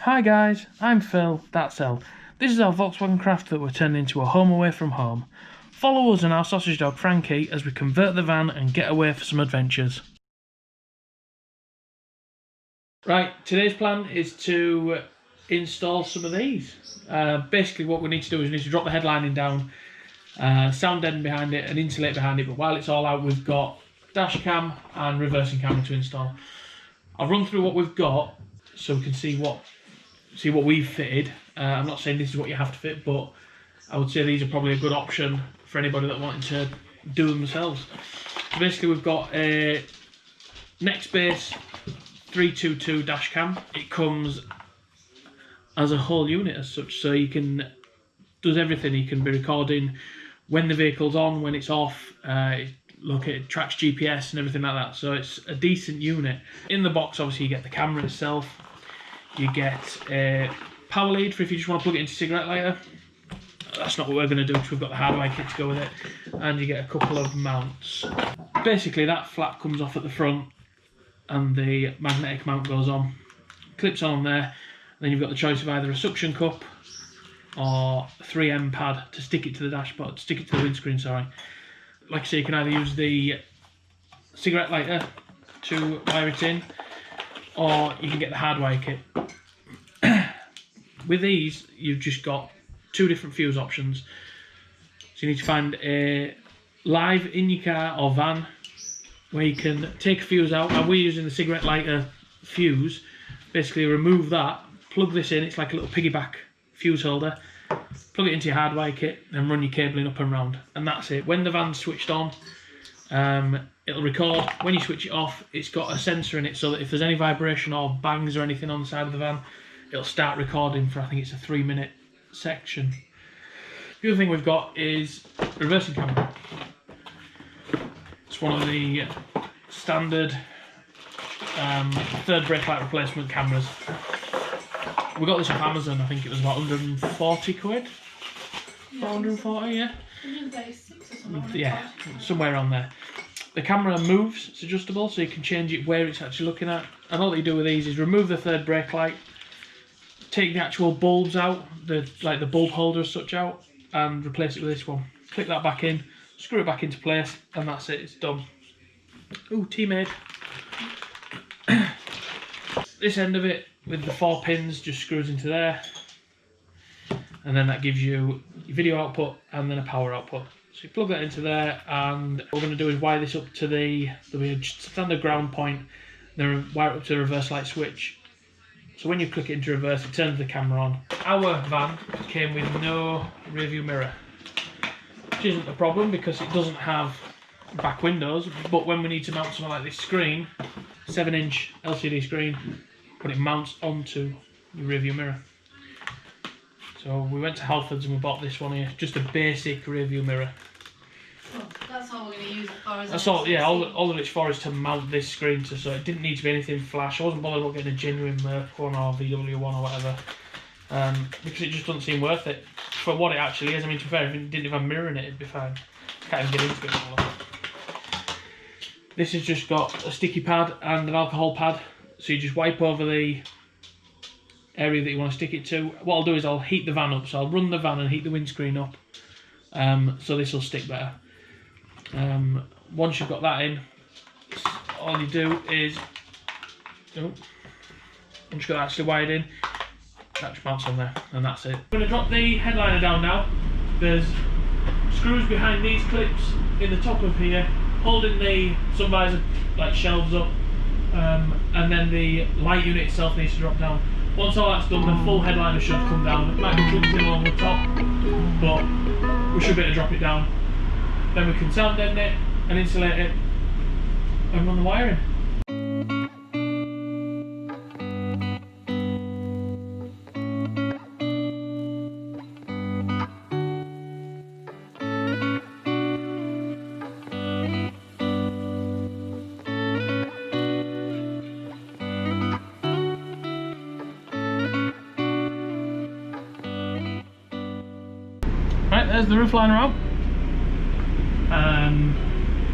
Hi guys, I'm Phil, that's Elle. This is our Volkswagen Craft that we're turning into a home away from home. Follow us and our sausage dog Frankie as we convert the van and get away for some adventures. Right, today's plan is to install some of these. Basically what we need to do is we need to drop the headlining down, sound deaden behind it and insulate behind it, but while it's all out we've got dash cam and reversing camera to install. I'll run through what we've got so we can see what we've fitted. I'm not saying this is what you have to fit, but I would say these are probably a good option for anybody that wanted to do them themselves. So basically we've got a Nextbase 322 dash cam. It comes as a whole unit as such, so you can does everything. You can be recording when the vehicle's on, when it's off, it tracks GPS and everything like that, so it's a decent unit. In the box obviously you get the camera itself, you get a power lead for if you just want to plug it into a cigarette lighter. That's not what we're going to do because we've got the hardware kit to go with it, and you get a couple of mounts. Basically that flap comes off at the front and the magnetic mount goes on, clips on there, and then you've got the choice of either a suction cup or a 3M pad to stick it to the dashboard, stick it to the windscreen, sorry. Like I say, you can either use the cigarette lighter to wire it in, or you can get the hardwire kit. With these, you've just got two different fuse options. So you need to find a live in your car or van where you can take a fuse out, and we're using the cigarette lighter fuse. Basically remove that, plug this in, it's like a little piggyback fuse holder, plug it into your hardwire kit and run your cabling up and round, and that's it. When the van's switched on, it'll record. When you switch it off, it's got a sensor in it so that if there's any vibration or bangs or anything on the side of the van, it'll start recording for, I think it's a 3-minute section. The other thing we've got is reversing camera. It's one of the standard third brake light replacement cameras. We got this off Amazon. I think it was about 140 quid. 440, yeah. 136 or something. Yeah, somewhere around there. The camera moves, it's adjustable, so you can change it where it's actually looking at. And all that you do with these is remove the third brake light, take the actual bulbs out, the bulb holder as such out, and replace it with this one. Click that back in, screw it back into place, and that's it, it's done. Ooh, teammate. This end of it, with the 4 pins, just screws into there, and then that gives you your video output and then a power output. So you plug that into there, and what we're going to do is wire this up to the standard ground point, then wire it up to the reverse light switch. So when you click it into reverse, it turns the camera on. Our van came with no rear view mirror, which isn't a problem because it doesn't have back windows, but when we need to mount something like this screen, 7-inch LCD screen, but it mounts onto your rear view mirror. So we went to Halfords and we bought this one here, just a basic rear view mirror. Well, that's all we're going to use it for, isn't That's all, yeah, all that it's for is to mount this screen to, so it didn't need to be anything flash. I wasn't bothered about getting a genuine Merc one or VW one or whatever, because it just doesn't seem worth it for what it actually is. I mean, to be fair, if it didn't have a mirror in it, it'd be fine. Can't even get into it all. This has just got a sticky pad and an alcohol pad, so you just wipe over the area that you want to stick it to. What I'll do is I'll heat the van up, so I'll run the van and heat the windscreen up, so this will stick better. Once you've got that in, all you do is, once you've got that actually wired in, that just mounts on there, and that's it. I'm going to drop the headliner down now. There's screws behind these clips in the top of here, holding the sun visor like shelves up, and then the light unit itself needs to drop down. Once all that's done, the full headliner should come down. It might be clipped in along the top, but we should be able to drop it down. Then we can sound deaden it and insulate it and run the wiring. Right, there's the roof liner out.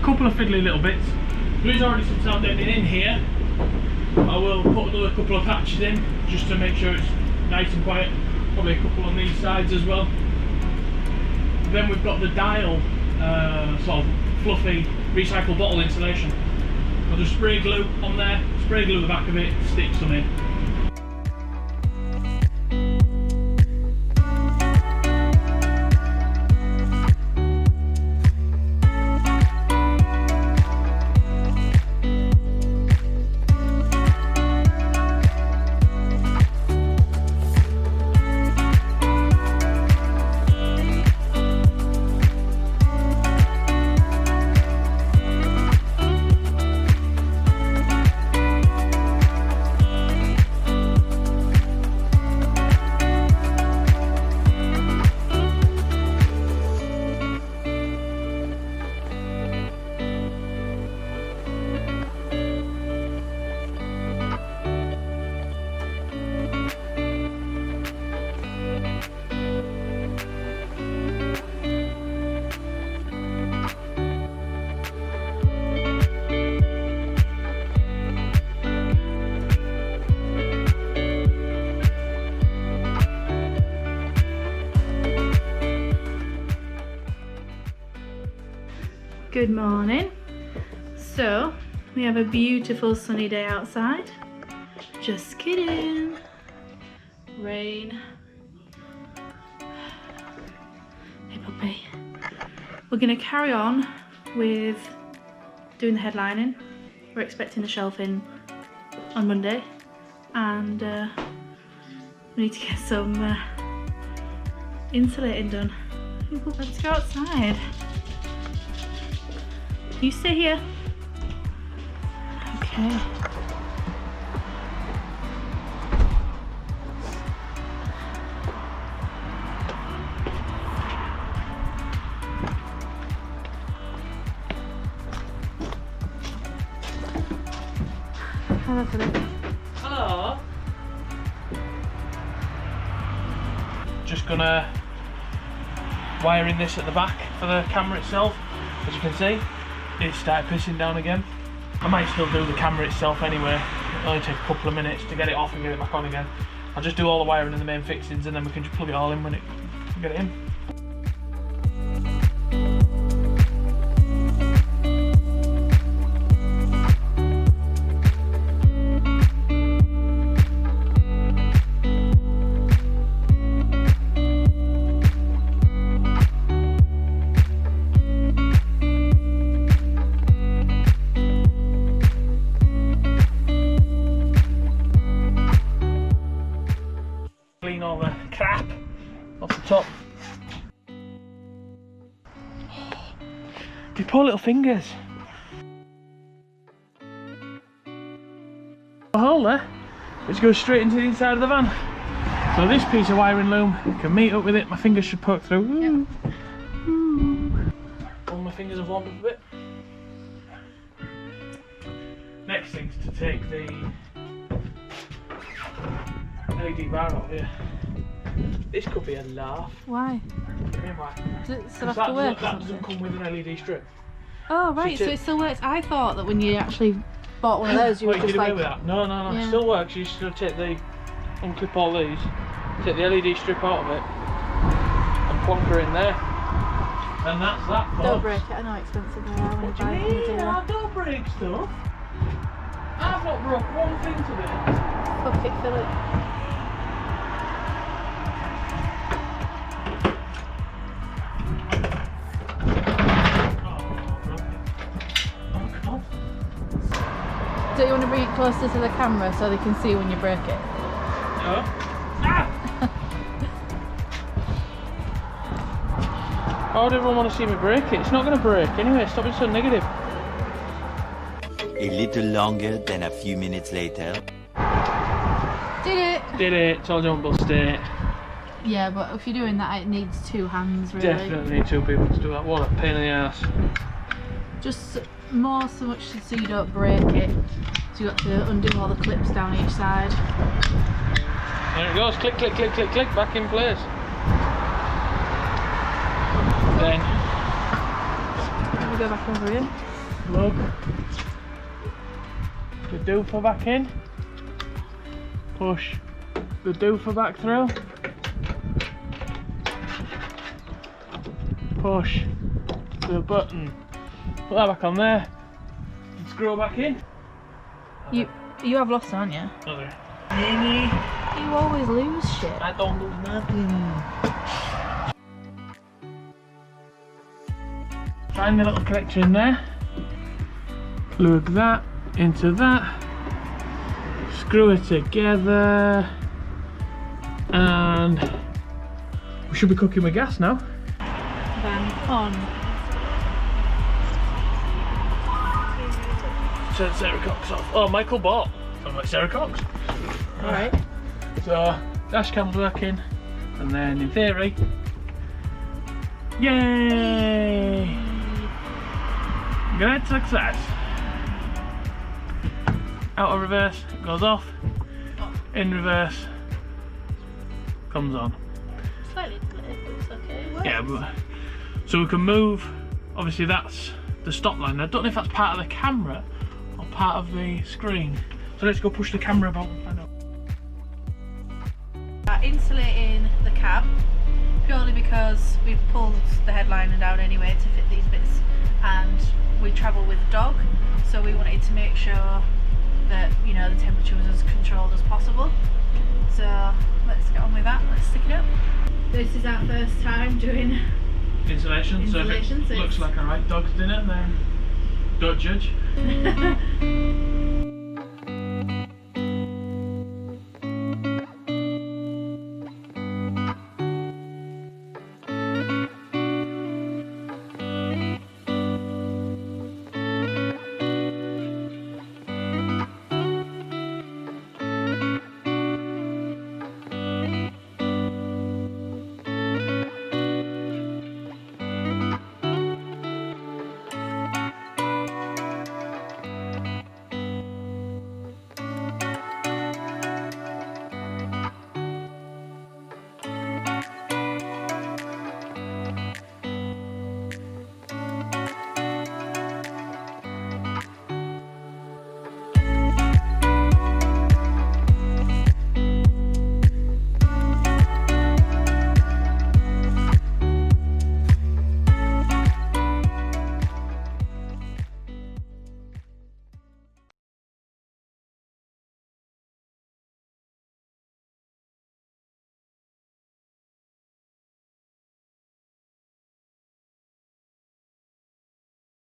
Couple of fiddly little bits. There is already some sound deadening in here, I will put another couple of patches in just to make sure it's nice and quiet. Probably a couple on these sides as well. Then we've got the dial, sort of fluffy recycled bottle insulation. I'll just spray glue on there, spray glue the back of it, stick some in. Good morning. So we have a beautiful sunny day outside. Just kidding. Rain. Hey puppy. We're gonna carry on with doing the headlining. We're expecting the shelf in on Monday, and we need to get some insulating done. Let's go outside. You stay here. Okay. Hello, Philip. Hello. Just gonna wire in this at the back for the camera itself. As you can see, it started pissing down again. I might still do the camera itself anyway. It'll only take a couple of minutes to get it off and get it back on again. I'll just do all the wiring and the main fixings, and then we can just plug it all in when we get it in. Clean all the crap off the top. Your poor little fingers. A hole there, which goes straight into the inside of the van. So this piece of wiring loom can meet up with it. My fingers should poke through. Ooh. Ooh. All my fingers have warmed up a bit. Next thing's to take the LED bar out here. This could be a laugh. Why? What do you mean why? Does it still Because have to work? that doesn't come with an LED strip. Oh right, so it still works. I thought that when you actually bought one of those, you were Wait, just get away like. with that? No, Yeah. it still works. You just gotta take the, unclip all these, take the LED strip out of it, and plonk her in there. And that's that, folks. Don't break it. I know how expensive they are when What you do buy you from the mean? dealer. I don't break stuff. I've not broke one thing today. Fuck it, Philip. Don't you want to bring it closer to the camera so they can see when you break it? No. Ah! Why would everyone want to see me break it? It's not going to break anyway. Stop being so negative. A little longer than a few minutes later. Did it? Did it. Told you I won't bust it. Yeah, but if you're doing that, it needs two hands, really. Definitely need two people to do that. What a pain in the ass. Just more so much so you don't break it. So you got to undo all the clips down each side. There it goes. Click, click, click, click, click. Back in place. Then Let me go back over here. plug the dooper back in. Push the doofer back through. Push the button. Put that back on there. And screw it back in. You have lost, aren't you? Okay. You always lose shit. I don't lose nothing. Find the little connector in there. Plug that into that. Screw it together. And we should be cooking with gas now. Van on. Turn Sarah Cox off. Oh, Michael bought. I'm like Sarah Cox. Alright. So, dash cam's working, and then in theory, yay! Great success. Out of reverse, goes off. In reverse, comes on. Slightly delayed, but it's okay. Yeah, but, so we can move. Obviously, that's the stop line. I don't know if that's part of the camera or part of the screen. So let's go push the camera about and find out. Insulating the cab purely because we've pulled the headliner down anyway to fit these bits, and we travel with a dog, so we wanted to make sure that, you know, the temperature was as controlled as possible. So let's get on with that. Let's stick it up. This is our first time doing Insulation, so if it looks like a right dog's dinner, then don't judge.